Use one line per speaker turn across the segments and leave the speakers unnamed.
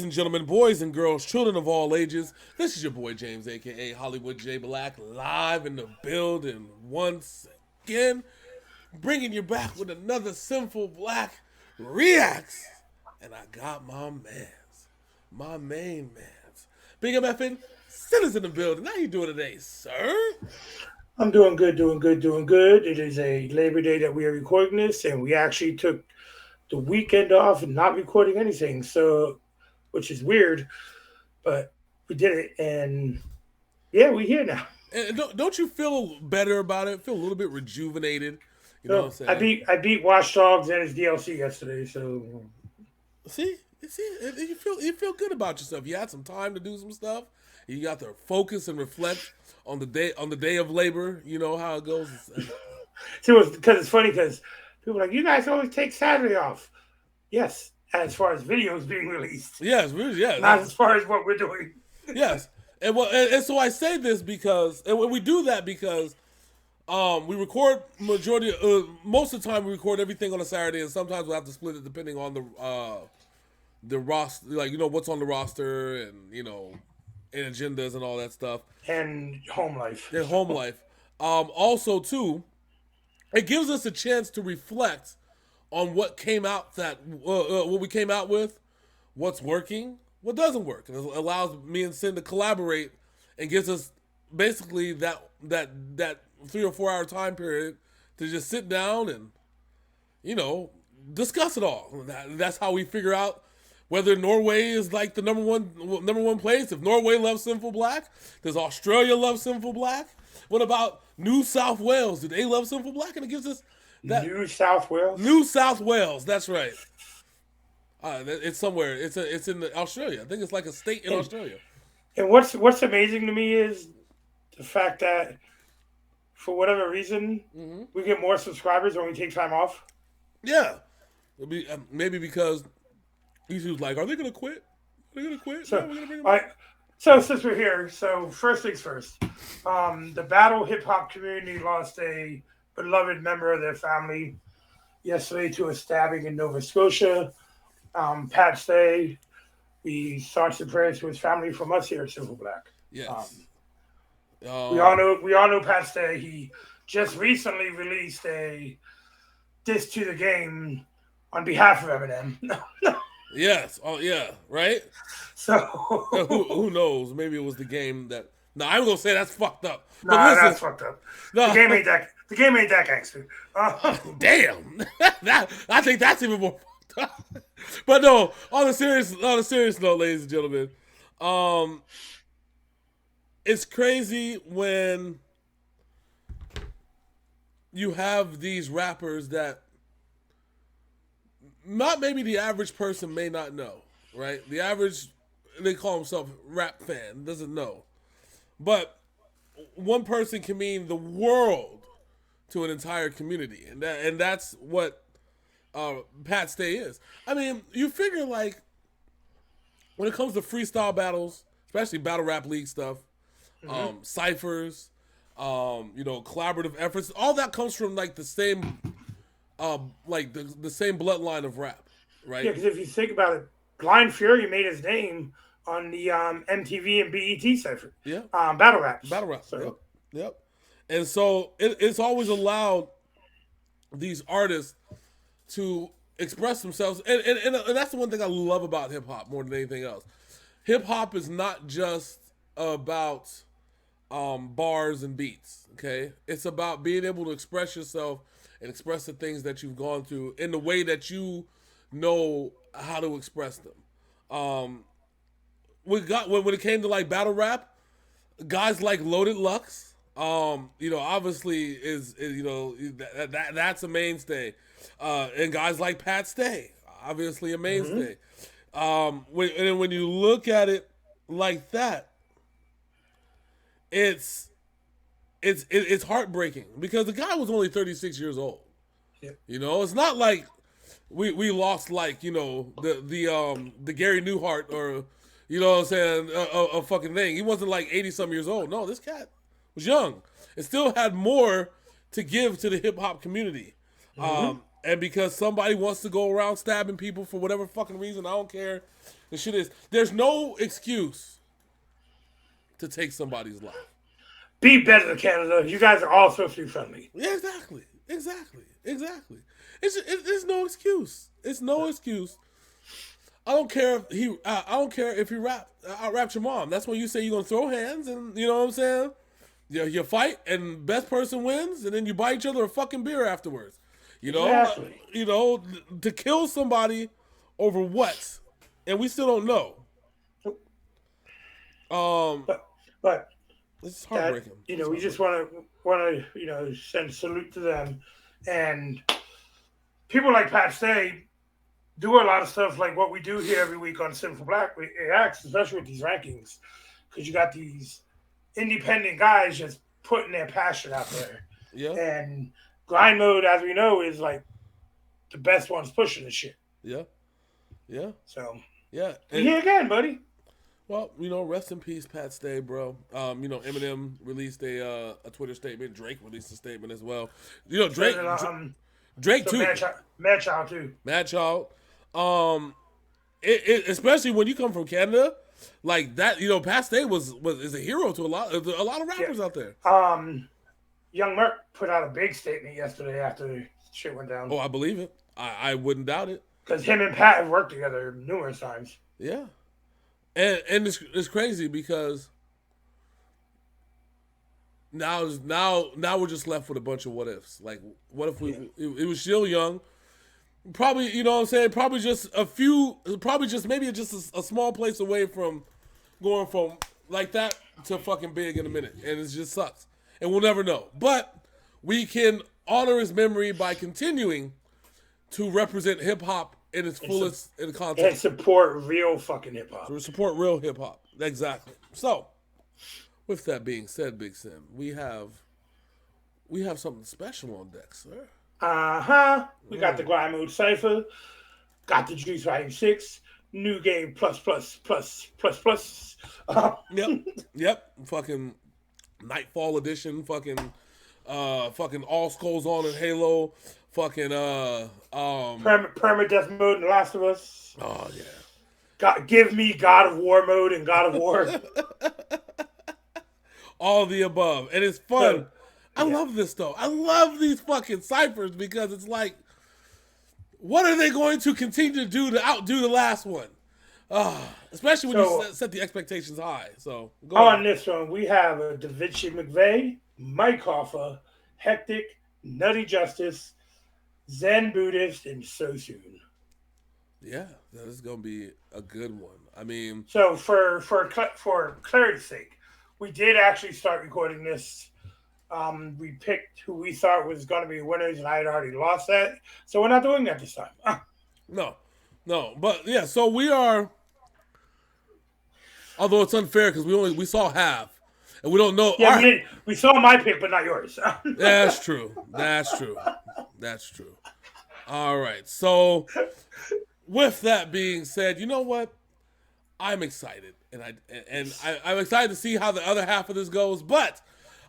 and gentlemen, boys and girls, children of all ages, this is your boy James, aka Hollywood J Black, live in the building once again, bringing you back with another Synful Blaq Reacts. And I got my main mans, Big MFN, Sinners in the building. How you doing today, sir?
I'm doing good, doing good, doing good. It is a Labor Day that we are recording this, and we actually took the weekend off and not recording anything. So, which is weird, but we did it, and yeah, we're here now.
And don't you feel better about it? Feel a little bit rejuvenated? You know what I'm
So I
saying?
beat I beat Watch Dogs and his DLC yesterday. So
See, you feel good about yourself. You had some time to do some stuff. You got to focus and reflect on the day of labor. You know how it goes.
see, because it's funny because people are like, you guys always take Saturday off. Yes, as far as videos being released,
Yes, really,
not
yeah,
as far as what we're doing.
yes. And so I say this because, and we do that because we record most of the time we record everything on a Saturday, and sometimes we'll have to split it depending on the roster, like what's on the roster, and and agendas and all that stuff.
And home life.
Their home life. Also, too, it gives us a chance to reflect on what came out what we came out with, what's working, what doesn't work, and it allows me and Sin to collaborate and gives us basically that 3 or 4 hour time period to just sit down and discuss it all. That's how we figure out whether Norway is like the number one place. If Norway loves Synful Blaq, does Australia love Synful Blaq? What about New South Wales? Do they love Synful Blaq? And it gives us that
New South Wales.
New South Wales. That's right. It's somewhere. It's in Australia. I think it's like a state in Australia.
And what's amazing to me is the fact that for whatever reason we get more subscribers when we take time off.
Yeah, maybe because YouTube's like, are they gonna quit? Are they gonna quit? No,
So,
we're gonna bring them
all
back.
right. So since we're here, so first things first, the battle hip hop community lost a beloved member of their family yesterday to a stabbing in Nova Scotia. Pat Stay, we thoughts and prayers to his family from us here at Synful Blaq. Um,
Yes.
we all know Pat Stay. He just recently released a diss to the game on behalf of Eminem.
Yes. Oh yeah. Right.
So
Who knows? Maybe it was the game that. No, I'm gonna say that's fucked up. But
nah,
listen,
that's fucked up. The
no,
game ain't that. The game ain't that gangster.
damn. I think that's even more fucked up. But no, on a serious note, ladies and gentlemen, it's crazy when you have these rappers that not maybe the average person may not know, right? The average, they call himself rap fan, doesn't know. But one person can mean the world to an entire community, and that's what Pat Stay is. I mean, you figure like when it comes to freestyle battles, especially battle rap league stuff, ciphers, collaborative efforts, all that comes from like the same, like the same bloodline of rap, right?
Yeah, because if you think about it, Blind Fury made his name on the MTV and BET Cypher,
Yeah,
battle raps.
battle rap. Yep,
So
yep. And so it's always allowed these artists to express themselves, and that's the one thing I love about hip hop more than anything else. Hip hop is not just about bars and beats. Okay, it's about being able to express yourself and express the things that you've gone through in the way that you know how to express them. When it came to like battle rap, guys like Loaded Lux, obviously is that's a mainstay, and guys like Pat Stay, obviously a mainstay. When you look at it like that, it's heartbreaking because the guy was only 36 years old.
yeah.
It's not like we lost like the Gary Newhart or what I'm saying a fucking thing. He wasn't like 80 some years old. No, this cat was young and still had more to give to the hip hop community. And because somebody wants to go around stabbing people for whatever fucking reason, I don't care. The shit is, there's no excuse to take somebody's life.
Be better than Canada. You guys are all supposed to be friendly.
Yeah, exactly. It's no excuse. It's no excuse. I don't care if he out-rapped your mom. That's when you say you're gonna throw hands, and you know what I'm saying. You fight, and best person wins, and then you buy each other a fucking beer afterwards. You know,
Exactly.
To kill somebody over what, and we still don't know.
But
it's heartbreaking.
We just want to send a salute to them, and people like Pat Stay do a lot of stuff like what we do here every week on Synful Blaq Ranks, especially with these rankings, because you got these independent guys just putting their passion out there.
Yeah.
And grind mode, as we know, is like the best ones pushing the shit.
Yeah.
So
yeah.
And here again, buddy.
Well, rest in peace, Pat Stay, bro. Eminem released a Twitter statement. Drake released a statement as well. Drake too.
Mad Child too.
Mad Child. Especially when you come from Canada, like that. Pat Stay is a hero to a lot of rappers out there.
Young Merc put out a big statement yesterday after shit went down.
Oh, I believe it. I wouldn't doubt it.
Because him and Pat have worked together numerous times.
Yeah. And it's crazy because now we're just left with a bunch of what ifs. Like, what if it was still young? Probably, you know what I'm saying? Probably just maybe a small place away from going from like that to fucking big in a minute. And it just sucks. And we'll never know. But we can honor his memory by continuing to represent hip-hop in its fullest in context.
And support real fucking hip-hop.
So support real hip-hop. Exactly. So, with that being said, Big Sim, we have something special on deck, sir.
We got the grind mode Cypher. Got the Juice Riding 6. New game plus.
Yep. Fucking Nightfall edition. Fucking all skulls on in Halo. Fucking
permadeath mode in The Last of Us.
Oh yeah.
Give me God of War mode in God of War.
All the above, and it's fun. I love this though. I love these fucking ciphers because it's like, what are they going to continue to do to outdo the last one? Especially when you set the expectations high. So go
on this one, we have a Da Vinci McVeigh, Mike Hoffa, Hectic, Nutty Justice, Zen Buddhist, and So Soon.
Yeah, this is gonna be a good one. I mean,
so for clarity's sake, we did actually start recording this. We picked who we thought was going to be winners, and I had already lost that, so we're not doing that this time.
No, but yeah, so we are. Although it's unfair because we saw half, and we don't know.
Yeah, we saw my pick, but not yours.
That's true. All right, so with that being said, you know what? I'm excited, and I'm excited to see how the other half of this goes. But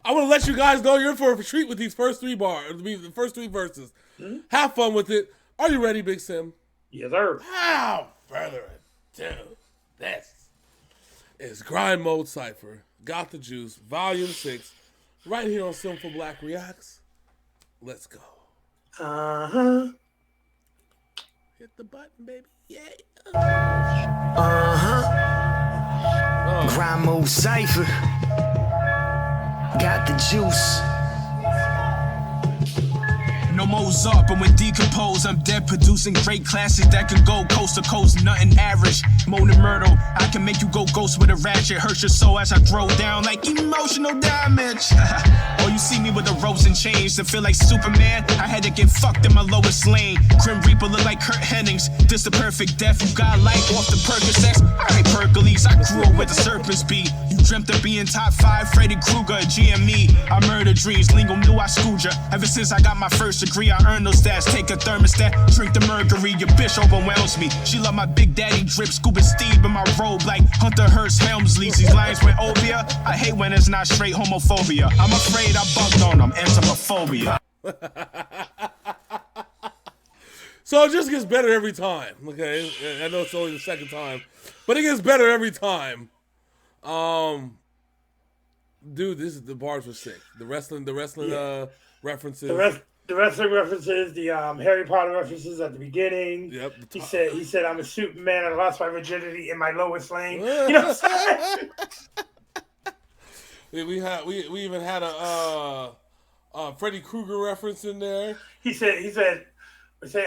I want to let you guys know you're in for a treat with these first three the first three verses. Mm-hmm. Have fun with it. Are you ready, Big Sim?
Yes, sir.
Without further ado, this is Grind Mode Cypher. Got the Juice, Volume 6, right here on Synful Blaq Reacts. Let's go. Hit the button, baby. Yeah.
Grind Mode Cypher. Got the juice. No Mozart, but when decomposed, I'm dead producing great classics that can go coast to coast, nothing average. Moan and Myrtle, I can make you go ghost with a ratchet, hurt your soul as I throw down like emotional damage. Oh, you see me with the ropes and chains to feel like Superman. I had to get fucked in my lowest lane. Grim Reaper look like Kurt Hennings. This the perfect death. You got light off the Percocets. Alright, Percolates, I grew up where the serpents be. You dreamt of being top 5, Freddy Krueger, GME. I murder dreams, Lingo knew I schooled ya. Ever since I got my first degree, I earned those stats. Take a thermostat, drink the mercury. Your bitch overwhelms me. She love my Big Daddy drip, Scuba Steve in my robe like Hunter Hearst Helmsley. These lines went obia. I hate when it's not straight homophobia. I'm afraid I bugged on them. Entomophobia.
So it just gets better every time. Okay, I know it's only the second time, but it gets better every time. Dude, the bars were sick. The wrestling references.
The wrestling references, the Harry Potter references at the beginning.
Yep.
He said, I'm a Superman. I lost my virginity in my lowest lane. You know what I'm saying?
We even had a Freddy Krueger reference in there.
He said,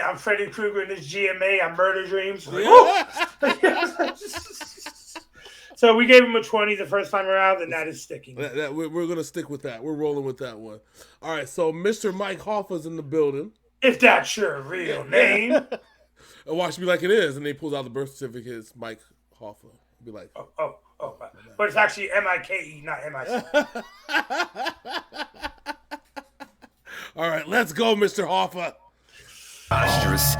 I'm Freddy Krueger in this GMA. I murder dreams.
Yeah.
So we gave him a 20 the first time around, and that is sticking.
We're going to stick with that. We're rolling with that one. All right, so Mr. Mike Hoffa's in the building.
If that's your real name.
And watch me like it is. And he pulls out the birth certificate. It's Mike Hoffa. Be like,
oh. But it's actually M-I-K-E, not M-I-C.
All right, let's go, Mr. Hoffa.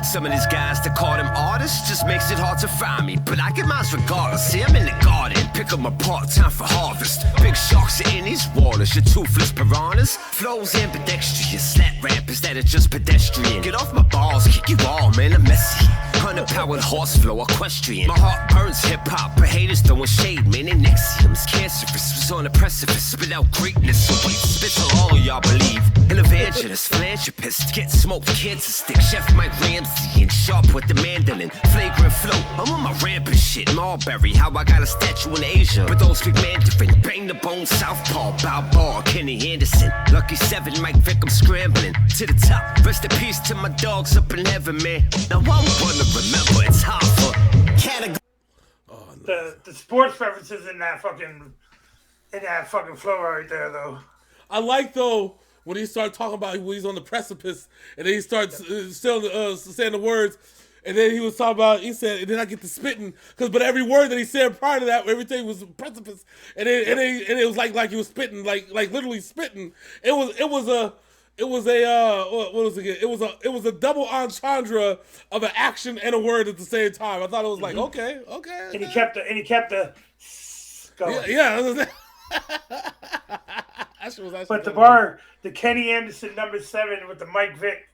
Some of these guys that call them artists just makes it hard to find me. But I get mine regardless. See, I'm in the garden, pick them apart, time for harvest. Big sharks are in these waters, your toothless piranhas. Flows ambidextrous, slap rappers that are just pedestrian. Get off my balls, kick you all, man, I'm messy. 100-powered horse flow, equestrian. My heart burns hip-hop, but haters throwing shade, man, and Nexium's cancerous. Was on the precipice, spit out greatness. So wait, spit till all of y'all believe. An evangelist, philanthropist, get smoked, cancer stick. Chef Mike Ramsey and sharp with the mandolin. Flagrant flow, I'm on my rampant shit. Marbury, how I got a statue in Asia. But those speak Mandarin, bang the bone, southpaw, Balboa, Kenny Anderson. Lucky 7, Mike Vick, I'm scrambling to the top. Rest in peace to my dogs up in heaven, man. Now I'm gonna remember it's hard for category.
The sports references in that fucking flow right there, though.
I like, though, when he started talking about when he's on the precipice, and then he starts saying the words, and then he was talking about, he said, and then I get to spitting, but every word that he said prior to that, everything was precipice, and it was like he was spitting, like literally spitting. It was a double entendre of an action and a word at the same time. I thought it was like, okay.
And he kept the going.
Yeah.
But the Kenny Anderson number 7 with the Mike Vick,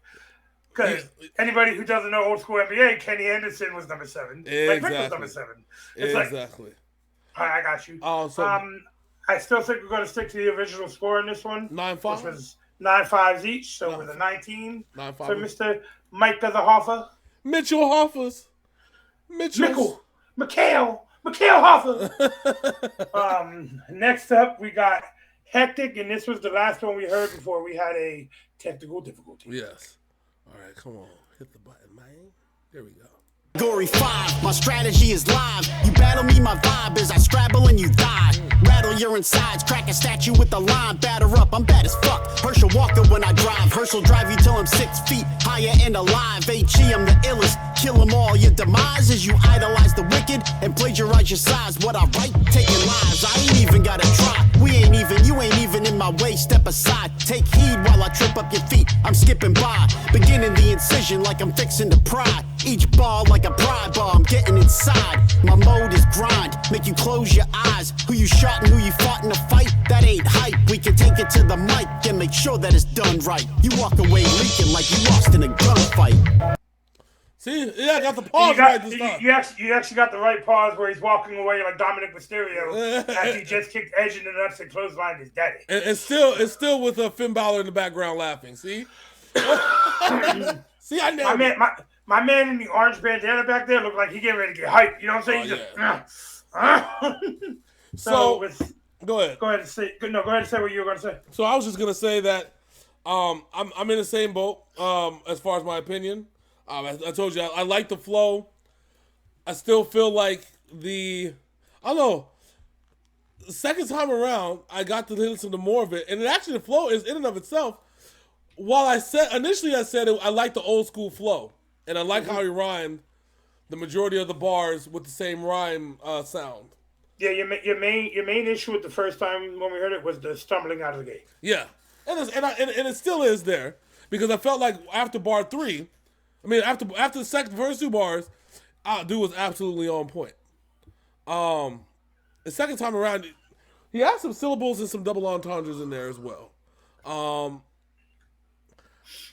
because anybody who doesn't know old school NBA, Kenny Anderson was number 7.
Exactly.
Mike Vick was number 7. It's
exactly.
I got you. I still think we're going to stick to the original score in this one.
9-5.
Which was 9-5s each, so with a 19
9-5
for Mr. Mike the Hoffa.
Mitchell Hoffas.
Mikhail Hoffa. Next up, we got Hectic, and this was the last one we heard before we had a technical difficulty.
Yes. All right, come on. Hit the button, man. There we go.
Category 5, my strategy is live. You battle me, my vibe is I scrabble and you die. Rattle your insides, crack a statue with a line. Batter up, I'm bad as fuck. Herschel Walker when I drive. Herschel drive you till I'm 6 feet higher and alive. HE, I'm the illest. Kill them all. Your demise is you idolize the wicked and plagiarize your size. What I write, taking lives. I ain't even gotta try. We ain't even, you ain't even in my way. Step aside, take heed while I trip up your feet. I'm skipping by, beginning the incision like I'm fixing to pry. Each ball like a pry bar, I'm getting inside. My mode is grind, make you close your eyes. Who you shot and who you fought in a fight, that ain't hype. We can take it to the mic and make sure that it's done right. You walk away leaking like you lost in a gunfight.
See, yeah, I got the pause right this time.
You actually got the right pause where he's walking away like Dominic Mysterio after he just kicked Edge in the nuts and clotheslined his daddy.
And it's still with Finn Balor in the background laughing. See, see, I know.
My man in the orange bandana back there looked like he getting ready to get hyped. You know what I'm saying?
So go ahead.
Go ahead and say what you were going to say.
So I was just gonna say that I'm in the same boat as far as my opinion. I told you I like the flow. I still feel like I don't know. The second time around, I got to listen to more of it, and actually the flow is in and of itself. While I said I like the old school flow, and I like how he rhymed the majority of the bars with the same rhyme sound.
Yeah, your main issue with the first time when we heard it was the stumbling out of the gate.
Yeah, and it still is there because I felt like after bar 3. I mean, after the first 2 bars, dude was absolutely on point. The second time around, he had some syllables and some double entendres in there as well.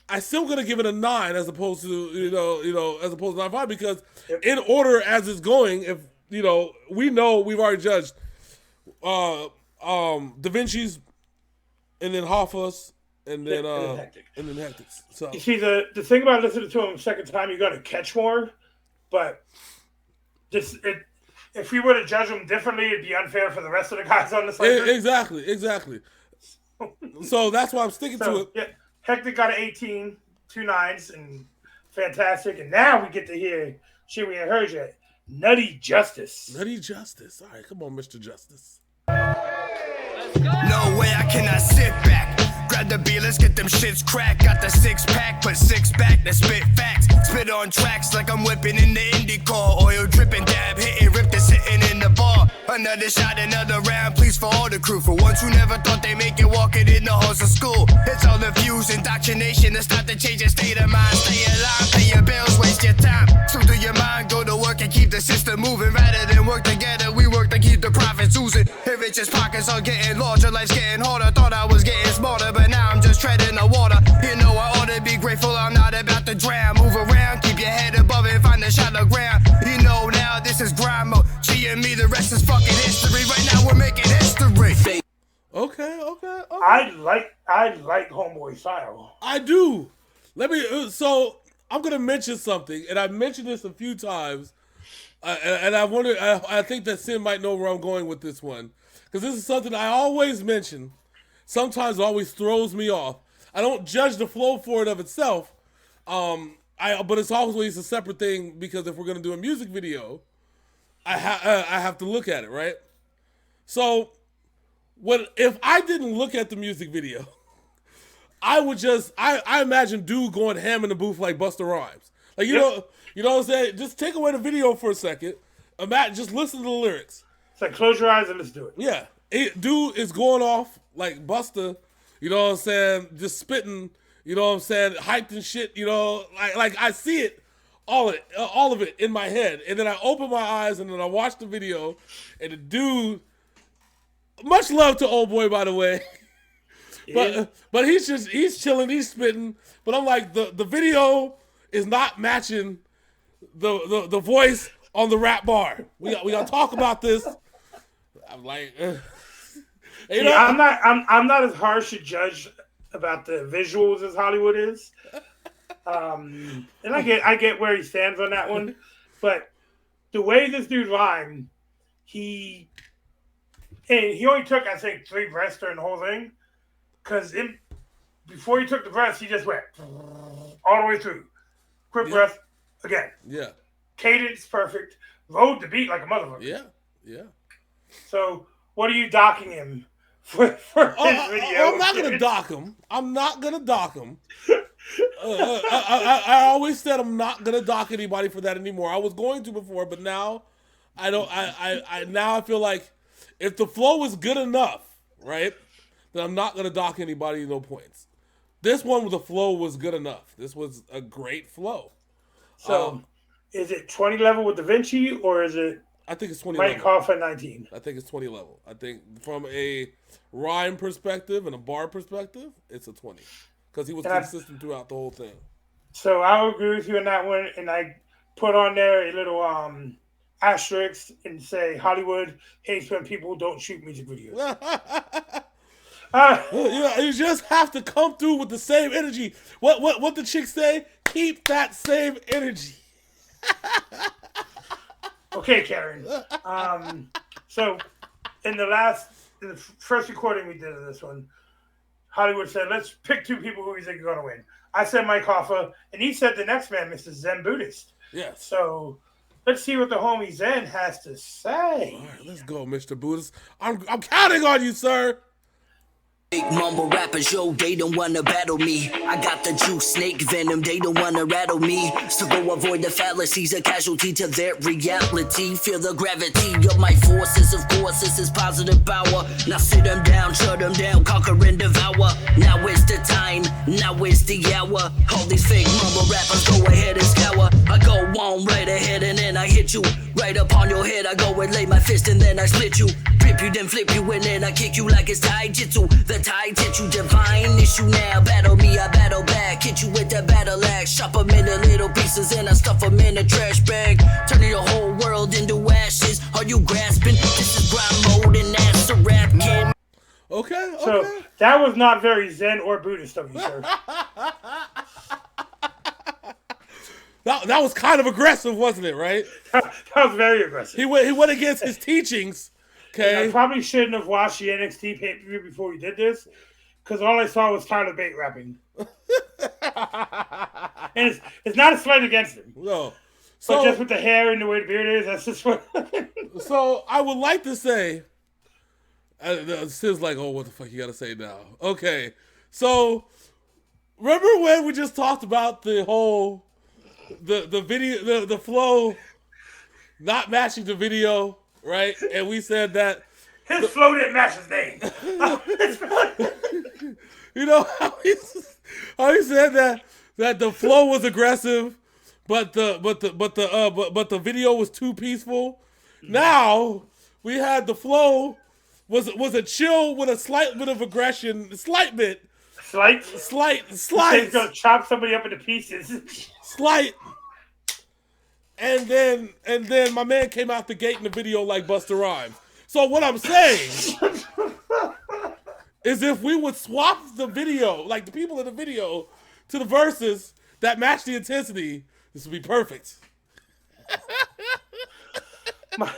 I still gonna give it a 9 as opposed to as opposed to 9.5 because in order as it's going, if we know we've already judged Da Vinci's and then Hoffa's and then Hectic's. So
you see the thing about listening to him the second time, you got to catch more, but if we were to judge him differently, it'd be unfair for the rest of the guys on the side.
Exactly. So that's why I'm sticking to it.
Yeah, Hectic got an 18, 2 9s, and fantastic. And now we get to hear shit we ain't heard yet. Nutty Justice.
All right, come on, Mr. Justice.
No way I cannot sit back. Grab the beer, let's get them shits cracked. Got the 6-pack, put 6 back, let's spit facts. Spit on tracks like I'm whipping in the IndyCar. Oil dripping, dab, hitting, rip this hitting in the bar. Another shot, another round, please for all the crew. For ones who never thought they make it walking in the halls of school. It's all the views, indoctrination, it's not to change your state of mind. Stay alive, pay your bills, waste your time. So do your mind, go to work and keep the system moving. Rather than work together, we work to keep the profits oozing. If riches pockets are getting larger, life's getting harder. Thought I was getting smarter, but now I'm just treading the water. You know I ought to be grateful, I'm not about to drown. Move around, keep your head above it, find a shallow ground. You know now this is grind mode. G and me, the rest is fucking history. Right now we're making history.
Okay.
I like Homeboy style.
I do. So I'm gonna mention something, and I mentioned this a few times, and I wonder. I think that Sin might know where I'm going with this one, because this is something I always mention. Sometimes it always throws me off. I don't judge the flow for it of itself, but it's always a separate thing because if we're gonna do a music video, I have to look at it, right? So, if I didn't look at the music video, I would I imagine dude going ham in the booth like Busta Rhymes. Like, you know what I'm saying? Just take away the video for a second. Just listen to the lyrics.
It's like, close your eyes and let's do it.
Yeah. Dude is going off like Busta, you know what I'm saying? Just spitting, you know what I'm saying? Hyped and shit, like I see it, all of it in my head. And then I open my eyes and then I watch the video and the dude, much love to old boy, by the way. But he's chilling, he's spitting. But I'm like, the video is not matching the voice on the rap bar. We gotta talk about this. I'm like,
I'm not as harsh a judge about the visuals as Hollywood is. And I get where he stands on that one. But the way this dude rhymed, he only took, I think, 3 breaths during the whole thing. Because before he took the breaths, he just went all the way through. Quick breath, again.
Yeah.
Cadence, perfect. Rode the beat like a motherfucker.
Yeah.
So, what are you docking him for his video?
I'm not gonna dock him. I always said I'm not gonna dock anybody for that anymore. I was going to before, but now I don't. Now I feel like if the flow is good enough, right, then I'm not gonna dock anybody. No points. This one with the flow was good enough. This was a great flow.
So, is it 20 level with Da Vinci or is it?
I think it's 20
Mike
level.
Hoffa 19.
I think it's 20 level. I think from a rhyme perspective and a bar perspective, it's a 20. Because he was consistent throughout the whole thing.
So I'll agree with you on that one. And I put on there a little asterisk and say Hollywood hates when people don't shoot music videos.
You just have to come through with the same energy. What the chicks say? Keep that same energy.
Okay, Karen. So in the first recording we did of this one, Hollywood said, let's pick 2 people who we think are going to win. I said Mike Hoffa, and he said the next man, Mr. Zen Buddhist.
Yes.
So let's see what the homie Zen has to say.
All right, let's go, Mr. Buddhist. I'm counting on you, sir.
Big mumble rappers, yo, they don't wanna battle me. I got the juice, snake venom, they don't wanna rattle me. So go avoid the fallacies, a casualty to their reality. Feel the gravity of my forces, of course, this is positive power. Now sit them down, shut them down, conquer and devour. Now is the time, now is the hour. All these fake mumble rappers, go ahead and scour. I go on right ahead and then I hit you. Right upon your head, I go and lay my fist and then I split you. Rip you, then flip you, and then I kick you like it's taijutsu. The tide hit you, divine issue now. Battle me, I battle back. Hit you with in a trash bag, turning the whole world into ashes. Are you grasping? This is grind mode and that's a rap kid.
Okay.
So that was not very Zen or Buddhist of you, sir.
That was kind of aggressive, wasn't it? Right?
That was very aggressive.
He went against his teachings. Okay.
I probably shouldn't have watched the NXT pay-per-view before we did this, because all I saw was Tyler Bate rapping. And it's not a slight against him.
No.
But just with the hair and the way the beard is, that's just what...
So I would like to say, Sid's like, oh, what the fuck you gotta say now? Okay. So remember when we just talked about the whole, the video, the flow not matching the video, right? And we said that
his flow didn't match his name.
You know how he said that the flow was aggressive, but the video was too peaceful. Now we had the flow was a chill with a slight bit of aggression, slight.
He's gonna chop somebody up into pieces.
Slight. And then my man came out the gate in the video like Busta Rhymes. So what I'm saying is if we would swap the video, like the people in the video, to the verses that match the intensity, this would be perfect.
my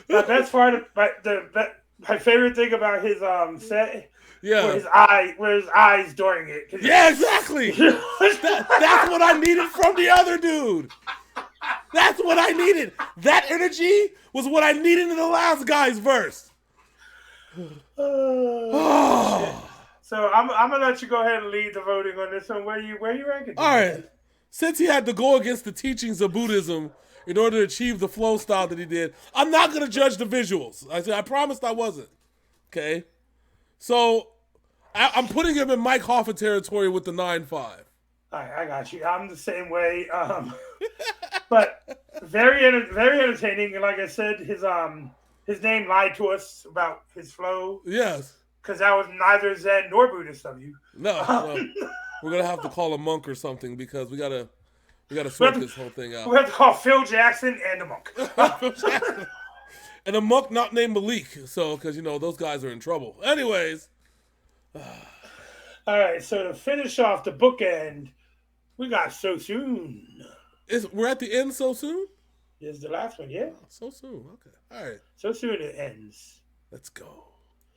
best part, my favorite thing about his set, were his eyes during it.
Yeah, exactly. That's what I needed from the other dude. That's what I needed. That energy was what I needed in the last guy's verse.
So I'm gonna let you go ahead and lead the voting on this one. Where you ranking?
All right. Since he had to go against the teachings of Buddhism in order to achieve the flow style that he did, I'm not gonna judge the visuals. I promised I wasn't. Okay. So I'm putting him in Mike Hoffa territory with the 9-5.
All right, I got you. I'm the same way. But very entertaining. And like I said, his name lied to us about his flow.
Yes.
Because that was neither Zen nor Buddhist of you.
No. We're gonna have to call a monk or something because we gotta sort this whole thing out.
We have to call Phil Jackson and the monk.
Phil Jackson. And a monk not named Malik. So, because those guys are in trouble. Anyways.
All right. So to finish off the bookend, we got So Soon.
We're at the end so soon?
This is the last one, yeah.
So soon. Okay. All right.
So soon it ends.
Let's go.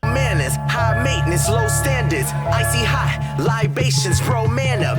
Manners, high maintenance, low standards, icy hot, libations, pro man up.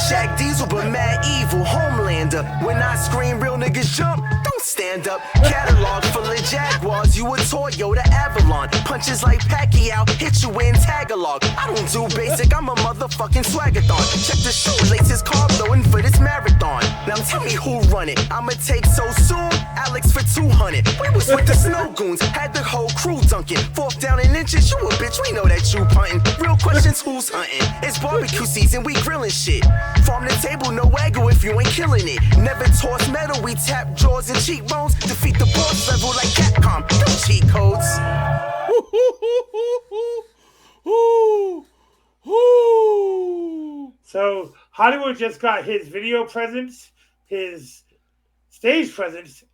Shaq Diesel, but mad evil, Homelander. When I scream, real niggas jump, don't stand up. Catalog full of Jaguars, you a Toyota Avalon. Punches like Pacquiao, hit you in Tagalog. I don't do basic, I'm a motherfucking swagathon. Check the shoelaces, carb loading for this marathon. Now tell me who run it, I'ma take So Soon, Alex for 200. We was with the snow goons, had the whole crew dunking. 4th down in inches, you a bitch, we know that you punting. Real questions, who's hunting? It's barbecue season, we grilling shit. Farm the table, no waggle if you ain't killing it. Never toss metal, we tap jaws and cheekbones. Defeat the boss level like Capcom, no cheat codes.
So Hollywood just got his video presence, his stage presence,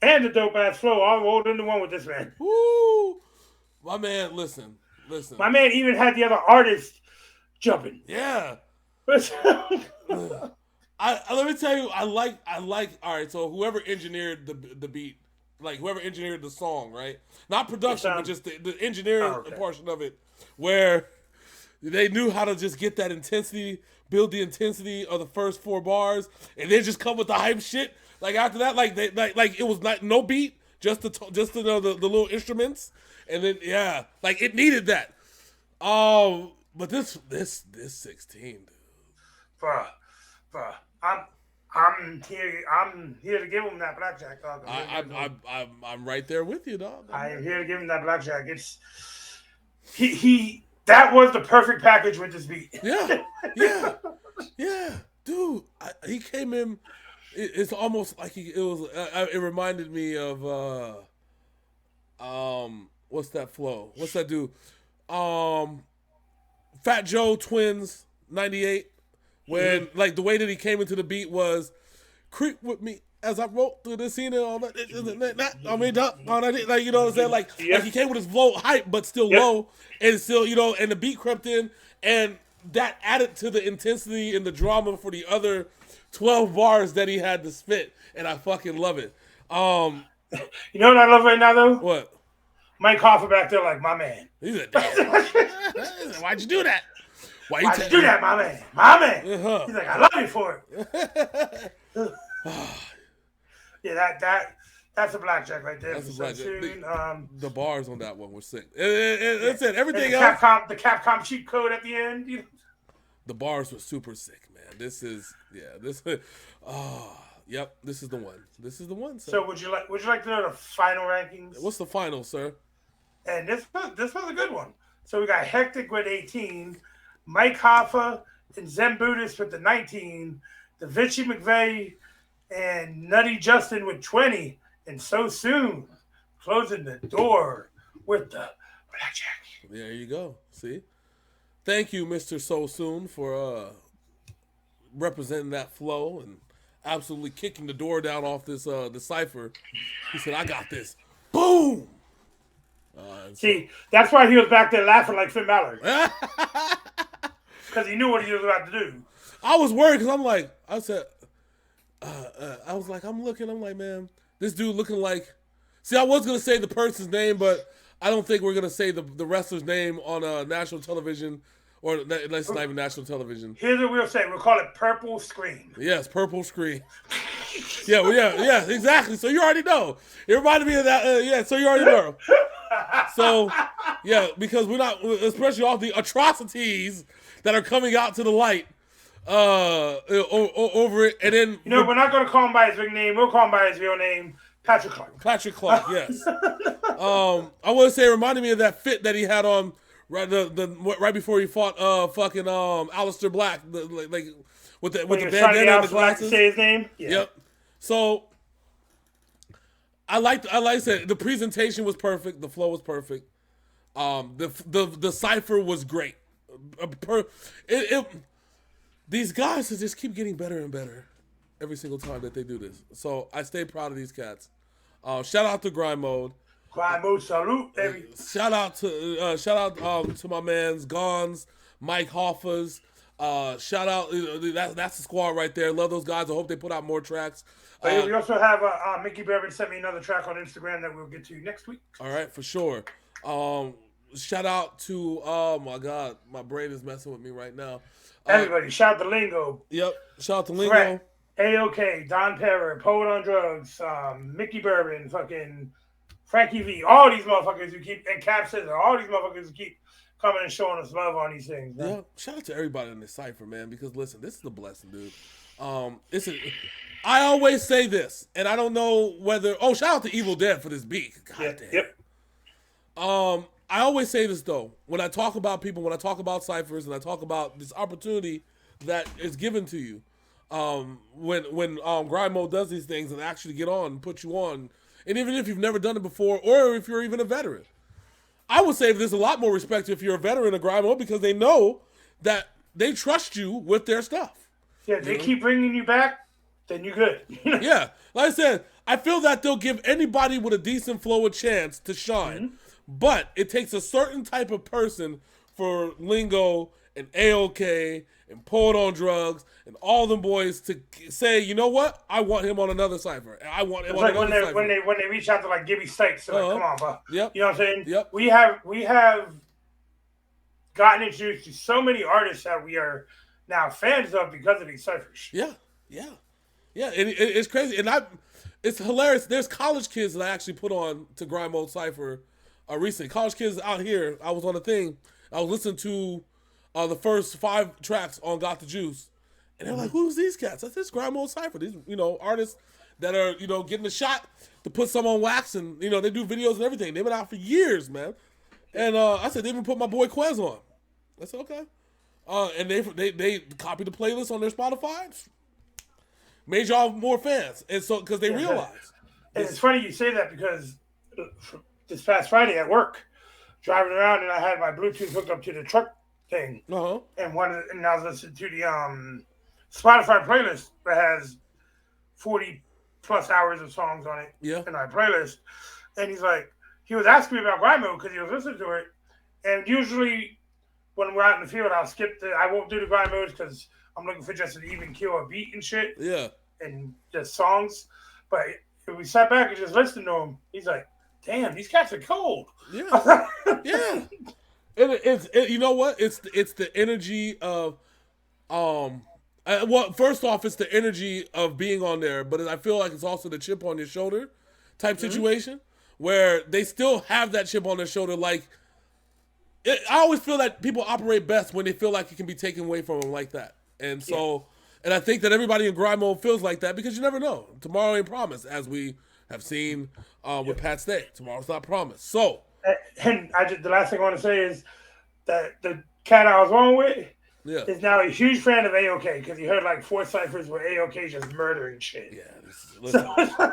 and the dope ass flow all rolled into one with this man.
Woo! My man, listen.
My man even had the other artist jumping.
Yeah. Let me tell you, I like. All right, so whoever engineered the beat, like whoever engineered the song, right? Not production, but just the engineering portion of it, where they knew how to just get that intensity, build the intensity of the first 4 bars, and then just come with the hype shit. Like after that, like it was not no beat, just the little instruments, and then like it needed that. But this 16, dude.
Bruh. I'm here to give him that blackjack, dog.
I'm right there with you, dog.
I'm here to give him that blackjack. It's he that was the perfect package with this beat.
Yeah, dude. He came in. It's almost like it reminded me of what's that flow? What's that dude? Fat Joe Twins 98. When like the way that he came into the beat was creep with me as I wrote through the scene and all that. I mean, like, you know what I'm saying? Like he came with his low hype, but still low, and still, you know, and the beat crept in, and that added to the intensity and the drama for the other 12 bars that he had to spit, and I fucking love it.
You know what I love right now, though?
What?
Mike Hoffa back there like, my man.
He's a damn. Why'd you do that?
Why'd you do that, my man? My man. He's like, I love you for it. Yeah, that's a blackjack right there.
That's a blackjack. The bars on that one were sick.
That's
it. Everything
the
else.
The Capcom cheat code at the end.
The bars were super sick, man. This is yep. This is the one. This is the one. Sir.
So would you like to know the final rankings?
What's the final, sir?
And this was a good one. So we got Hectic with 18, Mike Hoffa and Zen Buddhist with the 19, Da Vinci McVeigh and Nutty Justin with 20, and So Soon closing the door with the blackjack.
There you go. See? Thank you, Mr. So Soon, for representing that flow and absolutely kicking the door down off this the Cypher. He said, I got this. Boom!
See, that's why he was back there laughing like Finn Balor. Because he knew what he was about to do.
I was worried because I'm like, I said, I was like, I'm like, man, this dude looking like. See, I was gonna say the person's name, but I don't think we're gonna say the wrestler's name on national television, or that's not even national television.
Here's what we'll say: we'll call it Purple Screen.
Yes, Purple Screen. yeah, exactly. So you already know. It reminded me of that. So you already know. So yeah, because we're not, especially all the atrocities that are coming out to the light. Over it, and then
we're not going to call him by his big name. We'll call him by his real name, Patrick Clark.
Patrick Clark, yes. I want to say it reminded me of that fit that he had on right before he fought Aleister Black, like with the bandana and the glasses.
To say his name. Yeah.
Yep. So I said the presentation was perfect, the flow was perfect. The cipher was great. These guys just keep getting better and better every single time that they do this. So I stay proud of these cats. Shout out to Grind Mode.
Grind Mode salute, baby.
Shout out to my man's Gons, Mike Hoffa's. Shout out, that's the squad right there. Love those guys. I hope they put out more tracks.
We also have Mickey Bourbon sent me another track on Instagram that we'll get to next week.
All right, for sure. Shout out to, oh my God, my brain is messing with me right now.
Everybody, shout out to Lingo.
Yep, shout out to Lingo.
Fred, A.O.K., Don Perra, Poet on Drugs, Mickey Bourbon, fucking Frankie V, all these motherfuckers who keep, and Cap Scissor, all these motherfuckers who keep coming and showing us love on these things. Man.
Yeah, shout out to everybody in this cipher, man, because listen, this is a blessing, dude. I always say this, and I don't know whether, shout out to Evil Dead for this beat. God damn.
Yep.
I always say this, though, when I talk about people, when I talk about ciphers, and I talk about this opportunity that is given to you, when Grind Mode does these things and actually get on and put you on, and even if you've never done it before, or if you're even a veteran, I would say there's a lot more respect if you're a veteran of Grind Mode because they know that they trust you with their stuff.
Yeah, they keep bringing you back, then you're good.
Yeah, like I said, I feel that they'll give anybody with a decent flow a chance to shine. Mm-hmm. But it takes a certain type of person for Lingo and A.O.K. and Poet on Drugs and all them boys to say, you know what? I want him on another cipher. I want him on another cipher.
When they reach out to like Gibby Stakes, they're like, come on, bro.
Yep.
You know what I'm saying?
Yep.
We have gotten introduced to so many artists that we are now fans of because of these ciphers.
Yeah. It's crazy, and it's hilarious. There's college kids that I actually put on to Grind Mode Cypher. Recently, college kids out here. I was on a thing. I was listening to the first 5 tracks on Got the Juice, and they're like, "Who's these cats?" I said, "It's Grind Mode Cypher." These artists that are getting a shot to put some on wax, and they do videos and everything. They've been out for years, man. And I said they even put my boy Quez on. I said okay, and they copied the playlist on their Spotify, made y'all more fans, and so because they realize.
And it's funny you say that because this past Friday at work, driving around, and I had my Bluetooth hooked up to the truck thing, and I was listening to the Spotify playlist that has 40 plus hours of songs on it
Yeah.
in our playlist. And he's like, he was asking me about grind mode because he was listening to it. And usually when we're out in the field, I won't do the grind modes because I'm looking for just an even kill a beat and shit.
Yeah.
And just songs. But if we sat back and just listened to him, he's like, damn, these cats are cold.
Yeah. Yeah. You know what? It's the energy of well, first off, it's the energy of being on there, but I feel like it's also the chip on your shoulder type situation where they still have that chip on their shoulder. Like, I always feel that people operate best when they feel like it can be taken away from them like that. And so, and I think that everybody in grind mode feels like that because you never know. Tomorrow ain't promised, as we have seen with Pat Stay. Tomorrow's not promised. So,
and the last thing I want to say is that the cat I was on with is now a huge fan of AOK because he heard like 4 ciphers where AOK just murdering shit.
Yeah, listen,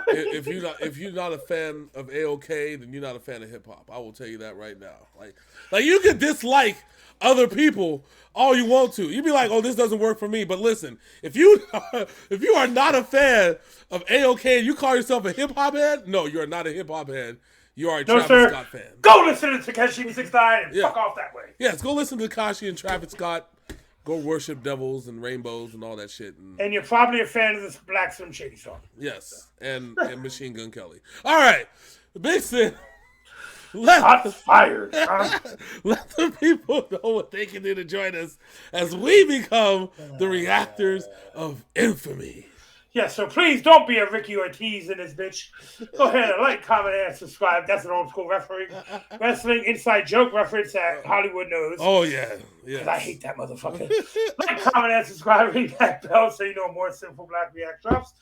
if you're not a fan of AOK, then you're not a fan of hip hop. I will tell you that right now. Like you can dislike other people all you want to. You'd be like, oh, this doesn't work for me. But listen, if you are not a fan of AOK and you call yourself a hip hop head, no, you are not a hip hop head. You are a Travis Scott fan.
Go listen to Tekashi 69 and fuck off that way.
Yes, go listen to Tekashi and Travis Scott. Go worship devils and rainbows and all that shit.
And you're probably a fan of this Black Slim Shady song.
Yes, and Machine Gun Kelly. All right, Big Sin.
Shots fired.
Let the people know what they can do to join us as we become the reactors of infamy.
Yeah, so please don't be a Ricky Ortiz in this bitch. Go ahead and like, comment, and subscribe. That's an old school wrestling inside joke reference that Hollywood knows.
Oh, yeah. Yes.
I hate that motherfucker. Like, comment, and subscribe. Ring that bell so you know more Synful Blaq React drops.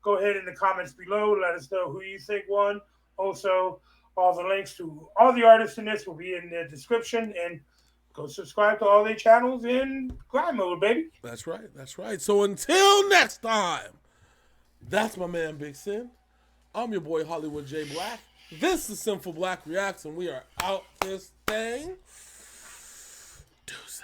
Go ahead in the comments below. Let us know who you think won. Also, all the links to all the artists in this will be in the description. And go subscribe to all their channels in grind mode, baby.
That's right. That's right. So until next time. That's my man, Big Sin. I'm your boy, Hollywood J. Black. This is Synful Blaq Reacts, and we are out this thing. Deuces.